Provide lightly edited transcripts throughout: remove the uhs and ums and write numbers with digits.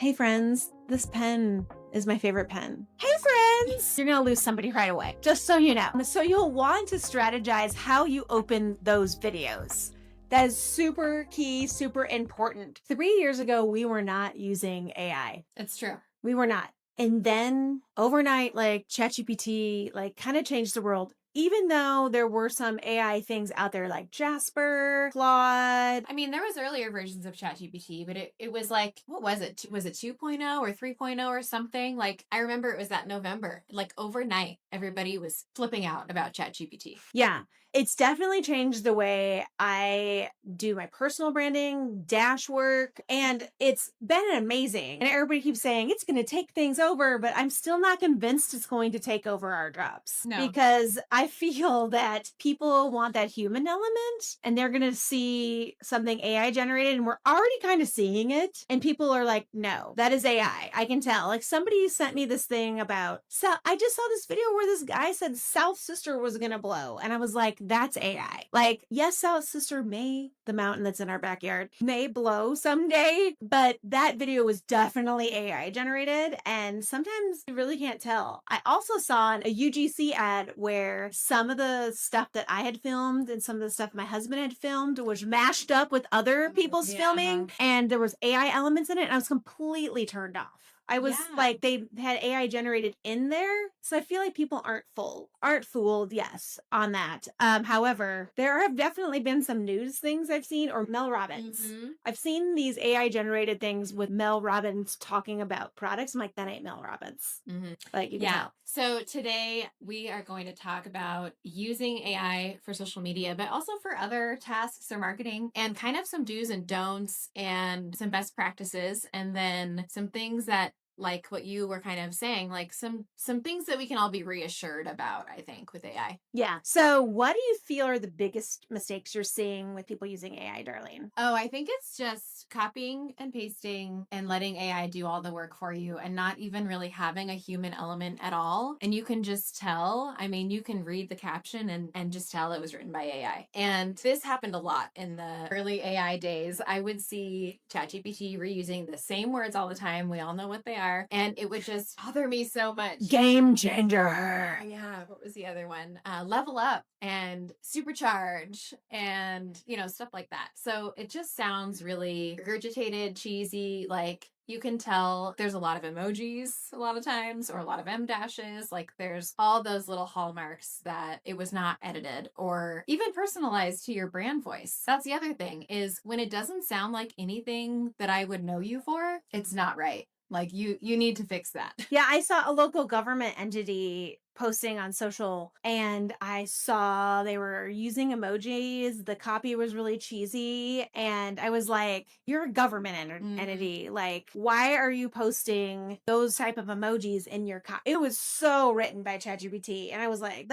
Hey friends, this pen is my favorite pen. Hey friends! You're gonna lose somebody right away, just so you know. So you'll want to strategize how you open those videos. That is super key, super important. 3 years ago, we were not using AI. It's true. We were not. And then overnight, like ChatGPT, like kind of changed the world. Even though there were some AI things out there like Jasper, Claude. I mean, there was earlier versions of ChatGPT, but it was like, what was it? Was it 2.0 or 3.0 or something? Like, I remember it was that November. Like, overnight, everybody was flipping out about ChatGPT. Yeah, it's definitely changed the way I do my personal branding, dash work, and it's been amazing. And everybody keeps saying it's going to take things over, but I'm still not convinced it's going to take over our jobs No. because I feel that people want that human element and they're going to see something AI generated and we're already kind of seeing it. And people are like, no, that is AI. I can tell. Like somebody sent me this thing about, so I just saw this video where this guy said South Sister was going to blow. And I was like, that's AI. Like, yes, South Sister may, the mountain that's in our backyard, may blow someday, but that video was definitely AI generated. And sometimes you really can't tell. I also saw a UGC ad where some of the stuff that I had filmed and some of the stuff my husband had filmed was mashed up with other people's Yeah. filming, and there was AI elements in it, and I was completely turned off. I was Yeah. like, they had AI generated in there. So I feel like people aren't fooled, yes, on that. However, there have definitely been some news things I've seen, or Mel Robbins. Mm-hmm. I've seen these AI generated things with Mel Robbins talking about products. I'm like, that ain't Mel Robbins. Mm-hmm. Like you can Yeah. tell. So today we are going to talk about using AI for social media, but also for other tasks or marketing, and kind of some do's and don'ts and some best practices, and then some things that, like what you were kind of saying, like some things that we can all be reassured about, I think, with AI. Yeah. So what do you feel are the biggest mistakes you're seeing with people using AI, Darlene? Oh, I think it's just copying and pasting and letting AI do all the work for you and not even really having a human element at all. And you can just tell, I mean, you can read the caption and just tell it was written by AI. And this happened a lot in the early AI days. I would see ChatGPT reusing the same words all the time. We all know what they are. And it would just bother me so much. Game changer. Yeah, what was the other one? Level up and supercharge and, stuff like that. So it just sounds really regurgitated, cheesy. Like you can tell there's a lot of emojis a lot of times, or a lot of M dashes. Like there's all those little hallmarks that it was not edited or even personalized to your brand voice. That's the other thing, is when it doesn't sound like anything that I would know you for, it's not right. Like you need to fix that. Yeah, I saw a local government entity posting on social and I saw they were using emojis. The copy was really cheesy. And I was like, you're a government entity. Like, why are you posting those type of emojis in your It was so written by ChatGPT. And I was like,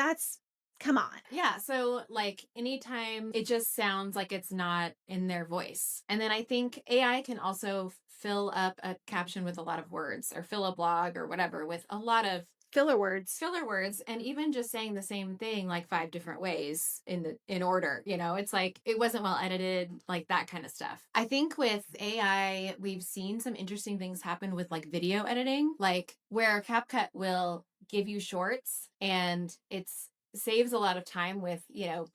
come on. Yeah. So, like, anytime it just sounds like it's not in their voice. And then I think AI can also fill up a caption with a lot of words, or fill a blog or whatever with a lot of filler words, and even just saying the same thing like five different ways in order. It's like it wasn't well edited, like that kind of stuff. I think with AI we've seen some interesting things happen with like video editing, like where CapCut will give you shorts, and it's saves a lot of time with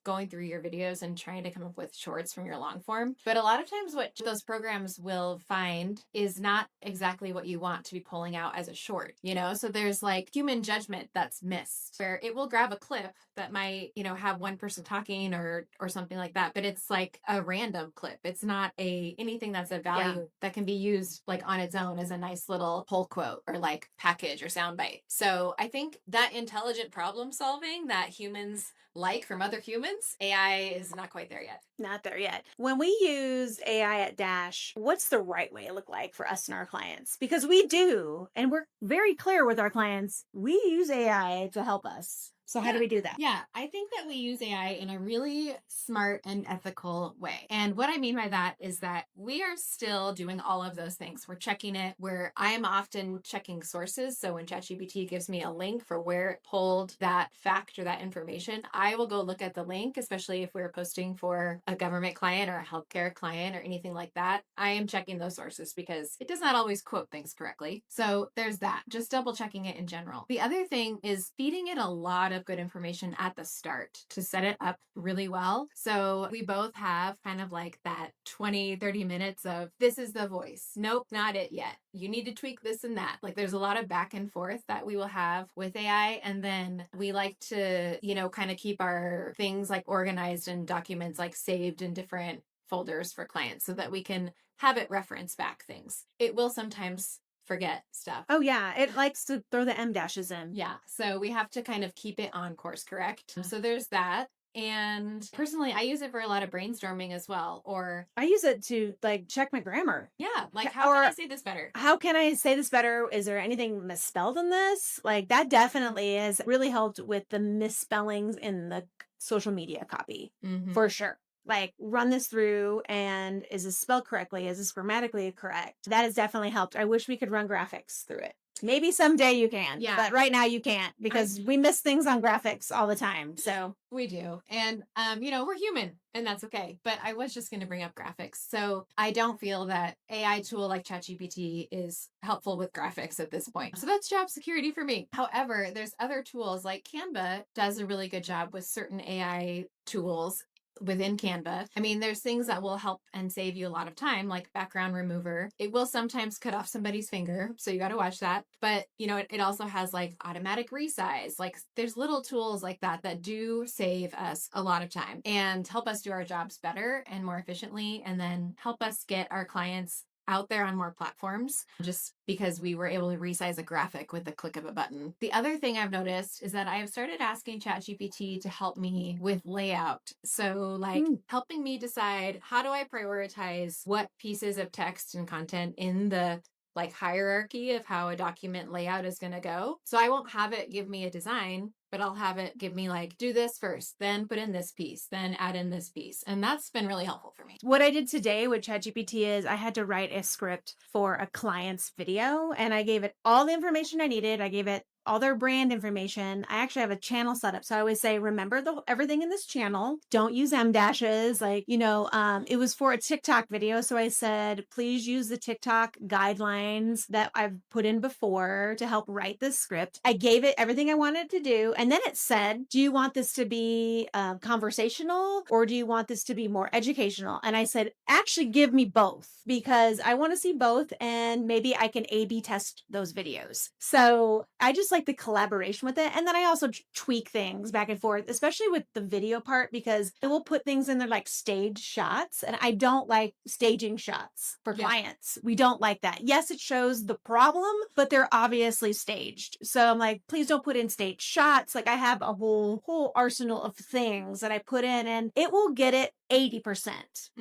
going through your videos and trying to come up with shorts from your long form. But a lot of times what those programs will find is not exactly what you want to be pulling out as a short. So there's like human judgment that's missed, where it will grab a clip that might have one person talking or something like that, but it's like a random clip. It's not anything that's of value that can be used like on its own as a nice little pull quote or like package or soundbite. So I think that intelligent problem solving that humans like from other humans, AI is not quite there yet. Not there yet. When we use AI at Dash, what's the right way to look like for us and our clients? Because we do, and we're very clear with our clients, we use AI to help us. So how do Yeah. we do that? Yeah, I think that we use AI in a really smart and ethical way. And what I mean by that is that we are still doing all of those things. We're checking it, where I am often checking sources. So when ChatGPT gives me a link for where it pulled that fact or that information, I will go look at the link, especially if we're posting for a government client or a healthcare client or anything like that. I am checking those sources because it does not always quote things correctly. So there's that, just double checking it in general. The other thing is feeding it a lot of good information at the start to set it up really well. So we both have kind of like that 20-30 minutes of this is the voice. Nope, not it yet. You need to tweak this and that. Like there's a lot of back and forth that we will have with AI. And then we like to, kind of keep our things like organized and documents like saved in different folders for clients so that we can have it reference back things. It will sometimes forget stuff. Oh yeah, it likes to throw the M dashes in. Yeah. So we have to kind of keep it on course correct. So there's that. And personally, I use it for a lot of brainstorming as well. Or, I use it to like check my grammar. yeah, like Ca- how can I Or say this better? how can I say this better? Is there anything misspelled in this? Like that definitely has really helped with the misspellings in the social media copy Mm-hmm. for sure. Like run this through and is this spelled correctly? Is this grammatically correct? That has definitely helped. I wish we could run graphics through it. Maybe someday you can, Yeah. but right now you can't because we miss things on graphics all the time. So We do. And, we're human and that's okay. But I was just going to bring up graphics. So I don't feel that AI tool like ChatGPT is helpful with graphics at this point. So that's job security for me. However, there's other tools like Canva does a really good job with certain AI tools within Canva. I mean, there's things that will help and save you a lot of time, like background remover. It will sometimes cut off somebody's finger, so you got to watch that. But, it also has like automatic resize. Like there's little tools like that that do save us a lot of time and help us do our jobs better and more efficiently, and then help us get our clients out there on more platforms just because we were able to resize a graphic with the click of a button. The other thing I've noticed is that I have started asking ChatGPT to help me with layout. So, like helping me decide how do I prioritize what pieces of text and content in the like hierarchy of how a document layout is going to go. So I won't have it give me a design, but I'll have it give me like, do this first, then put in this piece, then add in this piece. And that's been really helpful for me. what I did today with ChatGPT is I had to write a script for a client's video and I gave it all the information I needed. I gave it all their brand information. I actually have a channel set up. So I always say, remember everything in this channel. Don't use M dashes. Like, it was for a TikTok video. So I said, please use the TikTok guidelines that I've put in before to help write this script. I gave it everything I wanted to do. And then it said, do you want this to be conversational or do you want this to be more educational? And I said, actually give me both because I want to see both and maybe I can A/B test those videos. So I just like the collaboration with it. And then I also tweak things back and forth, especially with the video part, because it will put things in there like stage shots. And I don't like staging shots for clients. We don't like that. Yes, it shows the problem, but they're obviously staged. So I'm like, please don't put in stage shots. Like I have a whole arsenal of things that I put in and it will get it 80%,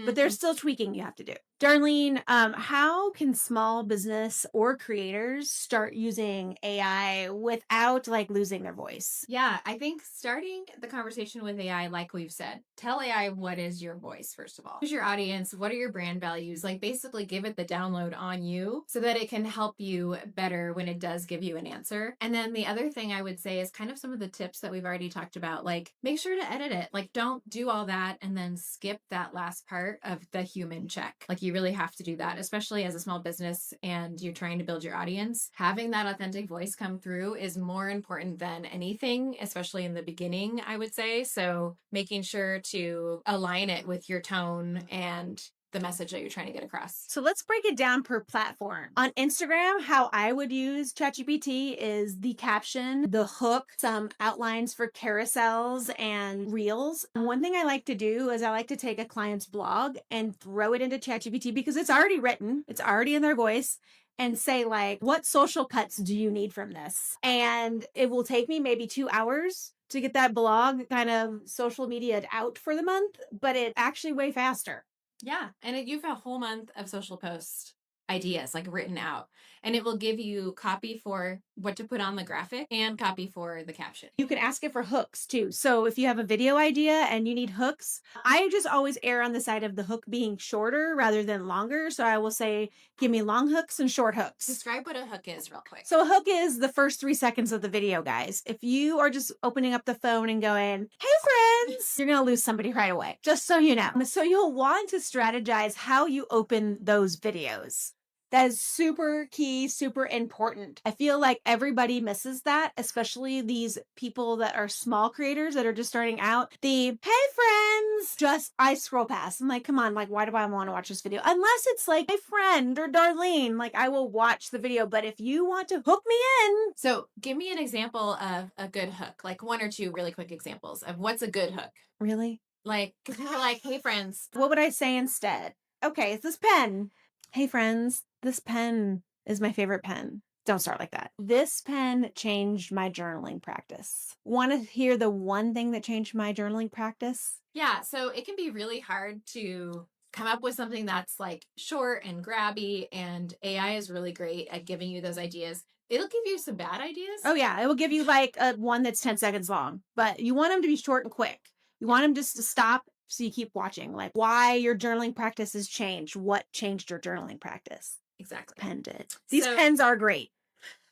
but there's still tweaking you have to do. Darlene, how can small business or creators start using AI without like losing their voice? Yeah, I think starting the conversation with AI, like we've said, tell AI what is your voice, first of all. Who's your audience? What are your brand values? Like basically give it the download on you so that it can help you better when it does give you an answer. And then the other thing I would say is kind of some of the tips that we've already talked about, like make sure to edit it. Like don't do all that and then skip that last part of the human check. Like you really have to do that, especially as a small business and you're trying to build your audience. Having that authentic voice come through is more important than anything, especially in the beginning, I would say. So making sure to align it with your tone and the message that you're trying to get across. So let's break it down per platform. On Instagram, how I would use ChatGPT is the caption, the hook, some outlines for carousels and reels. And one thing I like to do is I like to take a client's blog and throw it into ChatGPT because it's already written, it's already in their voice. And say, like, what social cuts do you need from this? And it will take me maybe 2 hours to get that blog kind of social media out for the month, but it actually way faster. Yeah. And you have a whole month of social posts. ideas like written out, and it will give you copy for what to put on the graphic and copy for the caption. You can ask it for hooks too. So if you have a video idea and you need hooks, I just always err on the side of the hook being shorter rather than longer. So I will say, give me long hooks and short hooks. Describe what a hook is real quick. So a hook is the first 3 seconds of the video, guys. If you are just opening up the phone and going, hey friends, you're going to lose somebody right away, just so you know. So you'll want to strategize how you open those videos. That is super key, super important. I feel like everybody misses that, especially these people that are small creators that are just starting out. The hey friends, just I scroll past. I'm like, come on, like, why do I want to watch this video? Unless it's like my friend or Darlene, like I will watch the video. But if you want to hook me in, So give me an example of a good hook, like one or two really quick examples of what's a good hook. really? Like, because you're like, hey friends. What would I say instead? Okay, it's this pen. Hey friends, this pen is my favorite pen. Don't start like that. This pen changed my journaling practice. Want to hear the one thing that changed my journaling practice? Yeah, so it can be really hard to come up with something that's like short and grabby, and AI is really great at giving you those ideas. It'll give you some bad ideas. Oh yeah, it will give you like a one that's 10 seconds long, but you want them to be short and quick. You want them just to stop so you keep watching, like why your journaling practice has changed. What changed your journaling practice? Exactly. Pen did. These So- pens are great.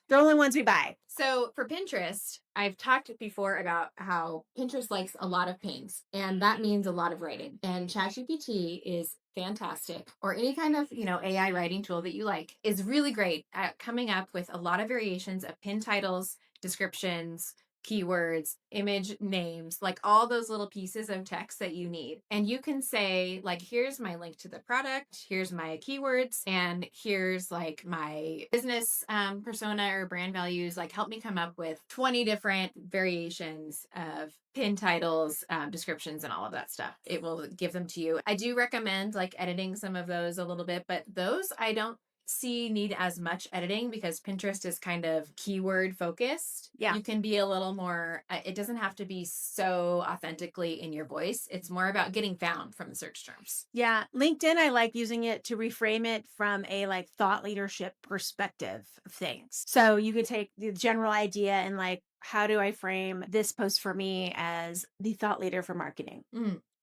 They're the only ones we buy. So for Pinterest, I've talked before about how Pinterest likes a lot of pings, and that means a lot of writing. And ChatGPT is fantastic, or any kind of, AI writing tool that you like is really great at coming up with a lot of variations of pin titles, descriptions, keywords, image names, like all those little pieces of text that you need. And you can say, like, here's my link to the product, here's my keywords, and here's like my business persona or brand values. Like, help me come up with 20 different variations of pin titles, descriptions, and all of that stuff. It will give them to you. I do recommend like editing some of those a little bit, but those I don't see need as much editing because Pinterest is kind of keyword focused. Yeah. You can be a little more, it doesn't have to be so authentically in your voice. It's more about getting found from the search terms. Yeah. LinkedIn, I like using it to reframe it from a like thought leadership perspective of things. So you could take the general idea and like, how do I frame this post for me as the thought leader for marketing?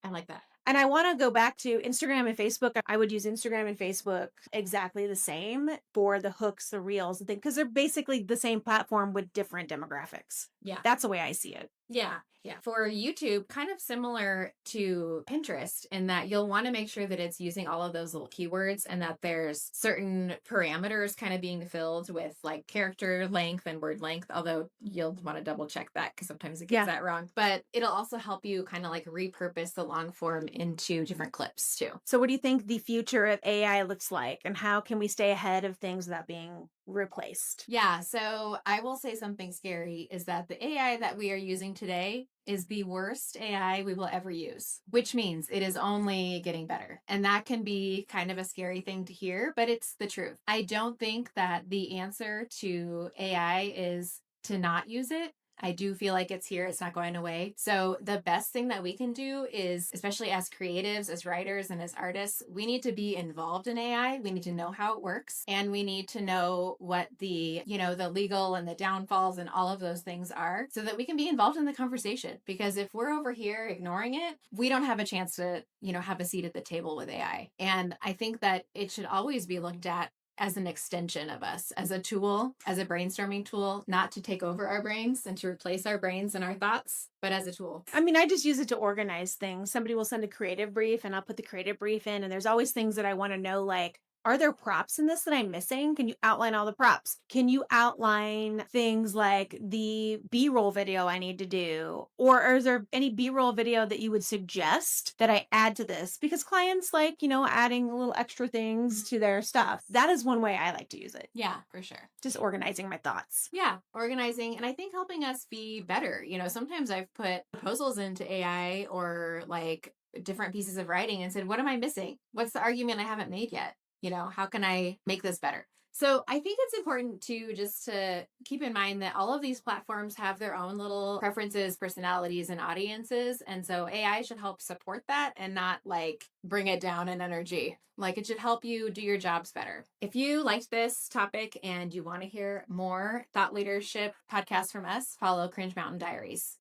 I like that. And I want to go back to Instagram and Facebook. I would use Instagram and Facebook exactly the same for the hooks, the reels, the thing, because they're basically the same platform with different demographics. Yeah. That's the way I see it. Yeah. For YouTube, kind of similar to Pinterest in that you'll want to make sure that it's using all of those little keywords and that there's certain parameters kind of being filled with like character length and word length, although you'll want to double check that because sometimes it gets that wrong. But it'll also help you kind of like repurpose the long form into different clips too. So what do you think the future of AI looks like and how can we stay ahead of things without being replaced? Yeah, so I will say something scary is that the AI that we are using today is the worst AI we will ever use, which means it is only getting better. And that can be kind of a scary thing to hear, but it's the truth. I don't think that the answer to AI is to not use it. I do feel like it's here. It's not going away. So the best thing that we can do is, especially as creatives, as writers, and as artists, we need to be involved in AI. We need to know how it works. And we need to know what the legal and the downfalls and all of those things are so that we can be involved in the conversation. Because if we're over here ignoring it, we don't have a chance to, have a seat at the table with AI. And I think that it should always be looked at as an extension of us, as a tool, as a brainstorming tool, not to take over our brains and to replace our brains and our thoughts, but as a tool. I mean, I just use it to organize things. Somebody will send a creative brief and I'll put the creative brief in. And there's always things that I want to know, like, are there props in this that I'm missing? Can you outline all the props? Can you outline things like the B-roll video I need to do? Or is there any B-roll video that you would suggest that I add to this? Because clients like, adding little extra things to their stuff. That is one way I like to use it. Yeah, for sure. Just organizing my thoughts. Yeah, organizing. And I think helping us be better. Sometimes I've put proposals into AI or like different pieces of writing and said, what am I missing? What's the argument I haven't made yet? How can I make this better? So I think it's important to just to keep in mind that all of these platforms have their own little preferences, personalities, and audiences. And so AI should help support that and not like bring it down in energy. Like it should help you do your jobs better. If you liked this topic and you want to hear more thought leadership podcasts from us, follow Cringe Mountain Diaries.